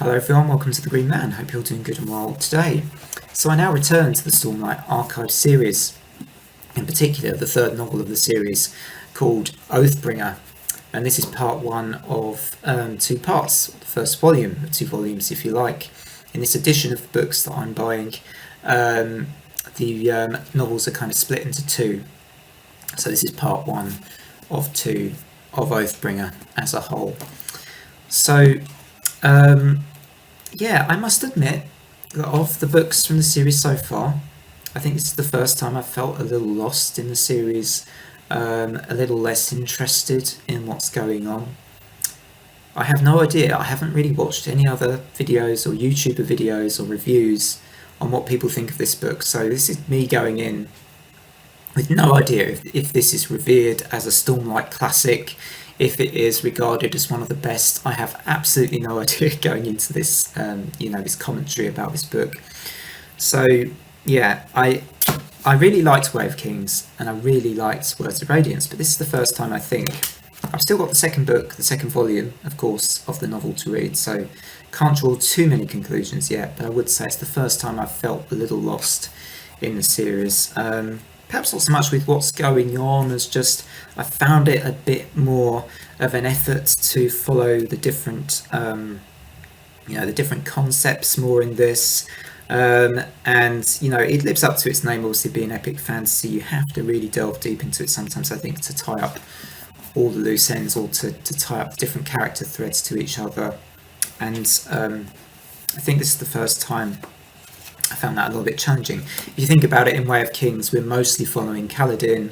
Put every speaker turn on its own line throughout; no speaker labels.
Hello everyone, welcome to The Green Man. Hope you're doing good and well today. So I now return to the Stormlight Archive Series, in particular the third novel of the series called Oathbringer. And this is part one of two parts, the first volume, two volumes if you like. In this edition of the books that I'm buying, the novels are kind of split into two. So this is part one of two of Oathbringer as a whole. So yeah, I must admit that of the books from the series so far, I think this is the first time I've felt a little lost in the series, a little less interested in what's going on. I have no idea, I haven't really watched any other videos or YouTuber videos or reviews on what people think of this book, so this is me going in with no idea if this is revered as a Stormlight classic, if it is regarded as one of the best. I have absolutely no idea going into this, this commentary about this book. So yeah, I really liked Way of Kings and I really liked Words of Radiance, but this is the first time I think I've still got the second book, the second volume, of course, of the novel to read, so can't draw too many conclusions yet, but I would say it's the first time I've felt a little lost in the series. Perhaps not so much with what's going on as just I found it a bit more of an effort to follow the different, the different concepts more in this. And it lives up to its name, obviously being epic fantasy. You have to really delve deep into it sometimes, I think, to tie up all the loose ends or to tie up different character threads to each other. And I think this is the first time I found that a little bit challenging. If you think about it, in Way of Kings, we're mostly following Kaladin,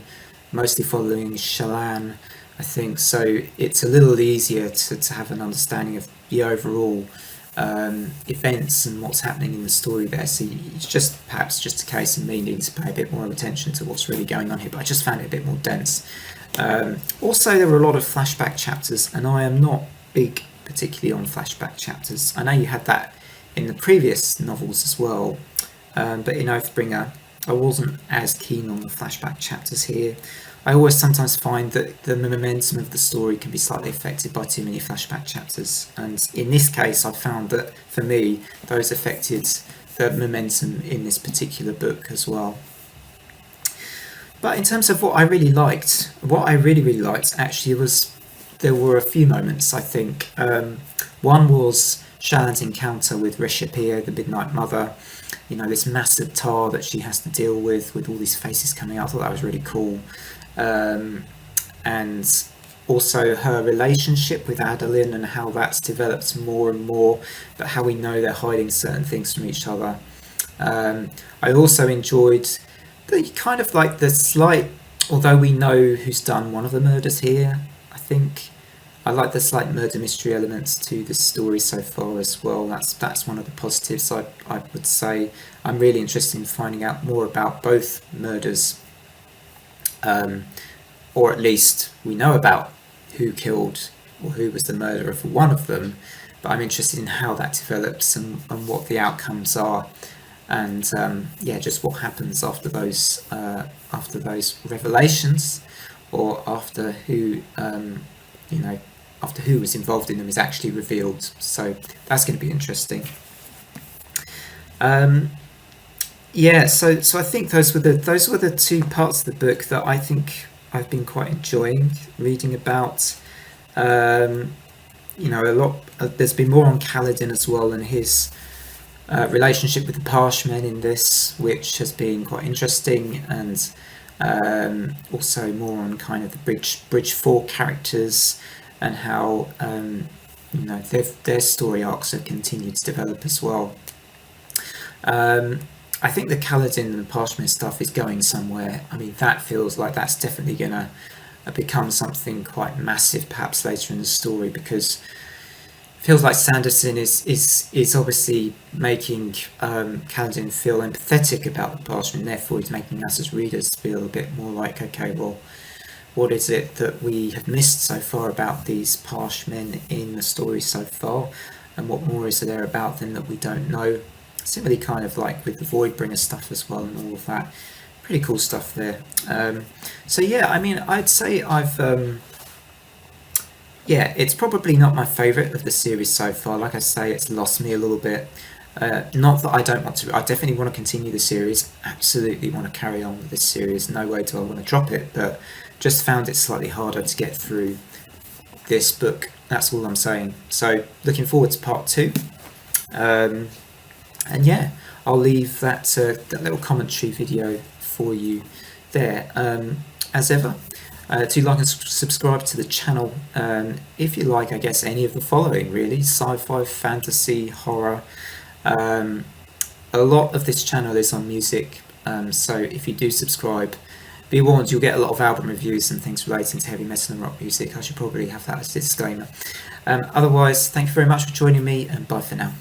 mostly following Shallan, I think, so it's a little easier to have an understanding of the overall events and what's happening in the story there. So it's just perhaps just a case of me needing to pay a bit more attention to what's really going on here, but I just found it a bit more dense. Also, there were a lot of flashback chapters, and I am not big particularly on flashback chapters. I know you had that in the previous novels as well, but in Oathbringer I wasn't as keen on the flashback chapters here. I always sometimes find that the momentum of the story can be slightly affected by too many flashback chapters, and in this case I found that for me those affected the momentum in this particular book as well. But in terms of what I really liked actually was, there were a few moments I think. One was Shallan's encounter with Reshapir, the Midnight Mother, this massive tar that she has to deal with all these faces coming out. I thought that was really cool. And also her relationship with Adolin and how that's developed more and more, but how we know they're hiding certain things from each other. I also enjoyed the kind of like the slight, although we know who's done one of the murders here, I think, I like the slight murder mystery elements to this story so far as well. That's one of the positives. I would say I'm really interested in finding out more about both murders, or at least we know about who killed or who was the murderer for one of them, but I'm interested in how that develops and what the outcomes are, and just what happens after those revelations, or after who after who was involved in them is actually revealed. So that's going to be interesting. So I think those were the two parts of the book that I think I've been quite enjoying reading about. A lot. There's been more on Kaladin as well, and his relationship with the Parshmen in this, which has been quite interesting, and also more on kind of the Bridge 4 characters and how their story arcs have continued to develop as well. I think the Kaladin and the Parchment stuff is going somewhere. I mean, that feels like that's definitely going to become something quite massive perhaps later in the story, because it feels like Sanderson is obviously making Kaladin feel empathetic about the Parchment, and therefore he's making us as readers feel a bit more like, okay, well, what is it that we have missed so far about these Parshmen in the story so far, and what more is there about them that we don't know? Similarly, kind of like with the Voidbringer stuff as well, and all of that. Pretty cool stuff there. So yeah, I mean, I'd say I've yeah, it's probably not my favourite of the series so far. Like I say, it's lost me a little bit. Not that I don't want to. I definitely want to continue the series. Absolutely want to carry on with this series. No way do I want to drop it. But just found it slightly harder to get through this book. That's all I'm saying. So looking forward to part 2. And yeah, I'll leave that little commentary video for you there. As ever, do like and subscribe to the channel if you like, I guess, any of the following really: sci-fi, fantasy, horror. A lot of this channel is on music, so if you do subscribe, be warned, you'll get a lot of album reviews and things relating to heavy metal and rock music. I should probably have that as a disclaimer. Otherwise, thank you very much for joining me, and bye for now.